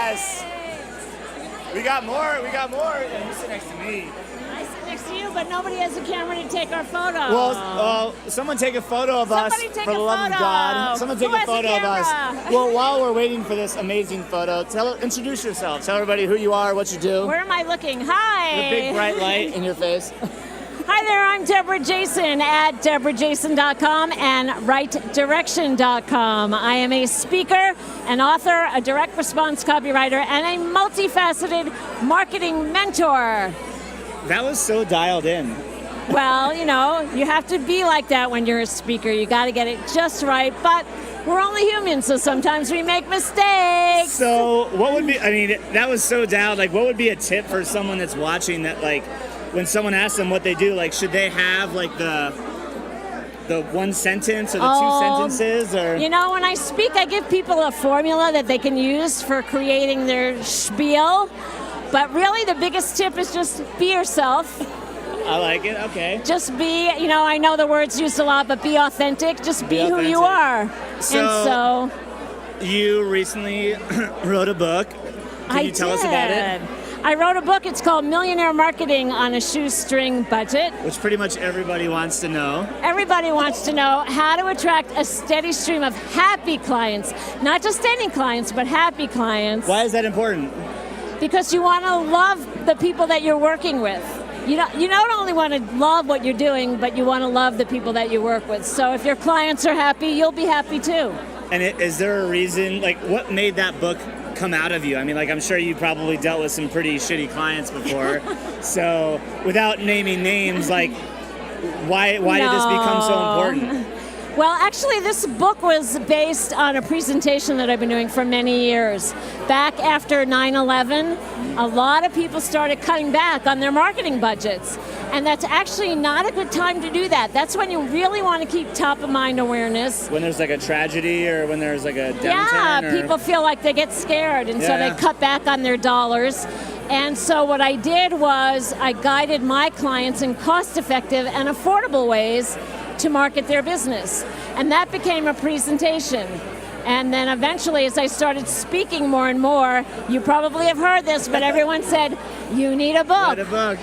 Yes. We got more. And you sit next to me. I sit next to you, but nobody has a camera to take our photo. Well, someone take a photo of us for the love of God. Someone take a photo of us. Well, while we're waiting for this amazing photo, introduce yourself. Tell everybody who you are, what you do. Where am I looking? Hi. The big bright light in your face. Hi there, I'm Debra Jason at DebraJason.com and WriteDirection.com. I am a speaker, an author, a direct response copywriter, and a multifaceted marketing mentor. That was so dialed in. Well, you know, you have to be like that when you're a speaker. You got to get it just right, but we're only humans, so sometimes we make mistakes. So what would be, I mean, that was so dialed. Like, what would be a tip for someone that's watching that, like, when someone asks them what they do, like, should they have, like, the one sentence or the two sentences? Or you know, when I speak, I give people a formula that they can use for creating their spiel. But really, the biggest tip is just be yourself. I like it, okay. Just be, you know, I know the word's used a lot, but be authentic. Just be who you are. So you recently wrote a book. Can you tell us about it? I wrote a book. It's called Millionaire Marketing on a Shoestring Budget. Which pretty much everybody wants to know. Everybody wants to know how to attract a steady stream of happy clients. Not just any clients, but happy clients. Why is that important? Because you want to love the people that you're working with. You don't only want to love what you're doing, but you want to love the people that you work with. So if your clients are happy, you'll be happy too. And is there a reason, like, what made that book come out of you? I mean, like, I'm sure you probably dealt with some pretty shitty clients before. So without naming names, like, why did this become so important? Well, actually, this book was based on a presentation that I've been doing for many years. Back after 9/11, a lot of people started cutting back on their marketing budgets. And that's actually not a good time to do that. That's when you really want to keep top of mind awareness. When there's like a tragedy or when there's like a downturn? Yeah, people feel like they get scared, and so they cut back on their dollars. And so what I did was I guided my clients in cost-effective and affordable ways to market their business. And that became a presentation. And then eventually, as I started speaking more and more, you probably have heard this, but everyone said, you need a book. Write a book.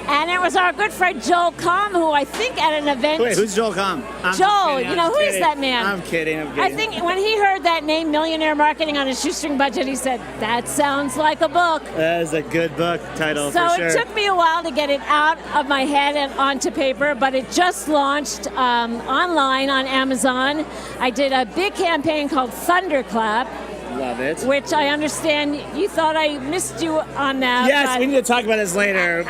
And it was our good friend Joel Comm, who I think at an event... Wait, who's Joel Comm? Joel, you know, who is that man? I'm kidding. I think when he heard that name, Millionaire Marketing on a Shoestring Budget, he said, that sounds like a book. That is a good book title, so for sure. So it took me a while to get it out of my head and onto paper, but it just launched online on Amazon. I did a big campaign called Thunderclap. Love it. Which I understand you thought I missed you on that. Yes, we need to talk about this later.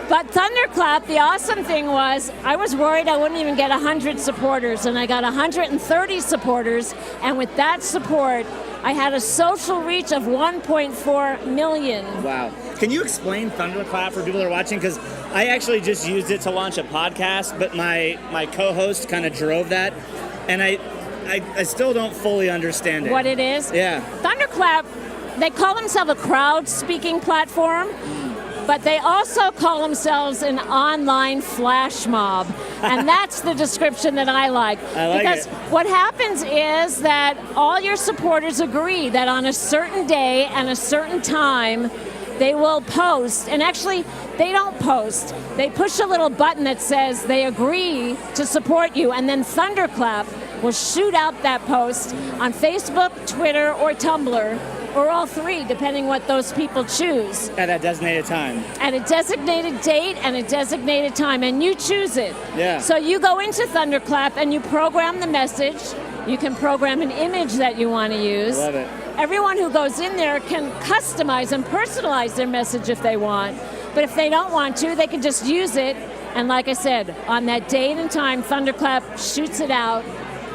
But Thunderclap, the awesome thing was, I was worried I wouldn't even get 100 supporters, and I got 130 supporters, and with that support, I had a social reach of 1.4 million. Wow. Can you explain Thunderclap for people that are watching? Because I actually just used it to launch a podcast, but my co-host kind of drove that, and I still don't fully understand it. What it is? Yeah. Thunderclap, they call themselves a crowd speaking platform, but they also call themselves an online flash mob. And that's the description that I like. Because what happens is that all your supporters agree that on a certain day and a certain time, they will post. And actually, they don't post. They push a little button that says they agree to support you, and then Thunderclap will shoot out that post on Facebook, Twitter, or Tumblr, or all three, depending what those people choose. At a designated time. At a designated date and a designated time, and you choose it. Yeah. So you go into Thunderclap and you program the message. You can program an image that you want to use. Love it. Everyone who goes in there can customize and personalize their message if they want. But if they don't want to, they can just use it. And like I said, on that date and time, Thunderclap shoots it out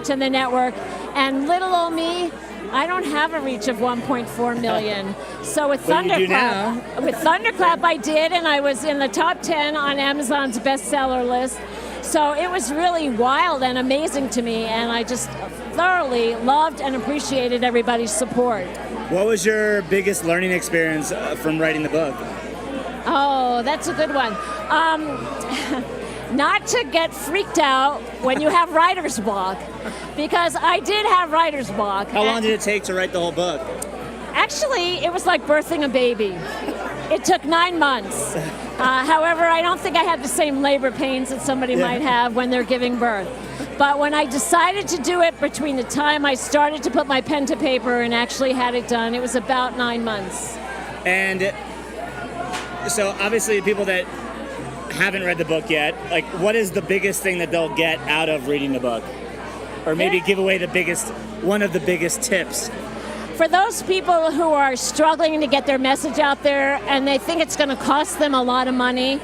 to the network. And little old me, I don't have a reach of 1.4 million. So with Thunderclap, I did, and I was in the top 10 on Amazon's bestseller list. So it was really wild and amazing to me, and I just thoroughly loved and appreciated everybody's support. What was your biggest learning experience from writing the book? Oh, that's a good one. Not to get freaked out when you have writer's block, because I did have writer's block. How long did it take to write the whole book? Actually, it was like birthing a baby. It took 9 months. However, I don't think I had the same labor pains that somebody might have when they're giving birth. But when I decided to do it, between the time I started to put my pen to paper and actually had it done, it was about 9 months. And so obviously people that haven't read the book yet, like what is the biggest thing that they'll get out of reading the book? Or maybe give away one of the biggest tips. For those people who are struggling to get their message out there and they think it's going to cost them a lot of money,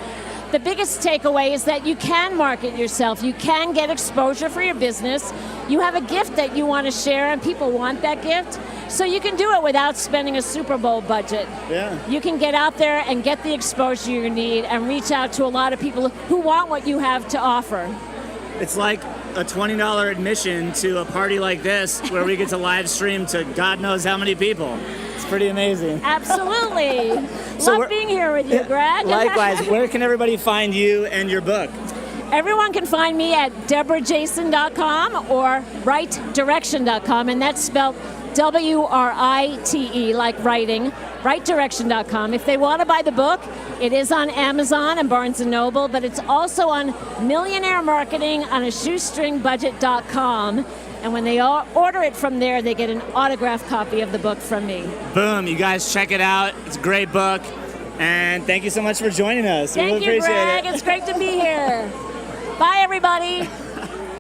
the biggest takeaway is that you can market yourself. You can get exposure for your business. You have a gift that you want to share and people want that gift. So you can do it without spending a Super Bowl budget. Yeah. You can get out there and get the exposure you need and reach out to a lot of people who want what you have to offer. It's like a $20 admission to a party like this where we get to live stream to God knows how many people. It's pretty amazing. Absolutely. Love being here with you, Greg. Likewise. Where can everybody find you and your book? Everyone can find me at debrajason.com or rightdirection.com, and that's spelled WRITE, like writing, rightdirection.com. If they want to buy the book, it is on Amazon and Barnes & Noble, but it's also on Millionaire Marketing on a shoestringbudget.com. And when they order it from there, they get an autographed copy of the book from me. Boom. You guys check it out. It's a great book. And thank you so much for joining us. Thank we really you, appreciate Greg. it. It's great to be here. Bye, everybody.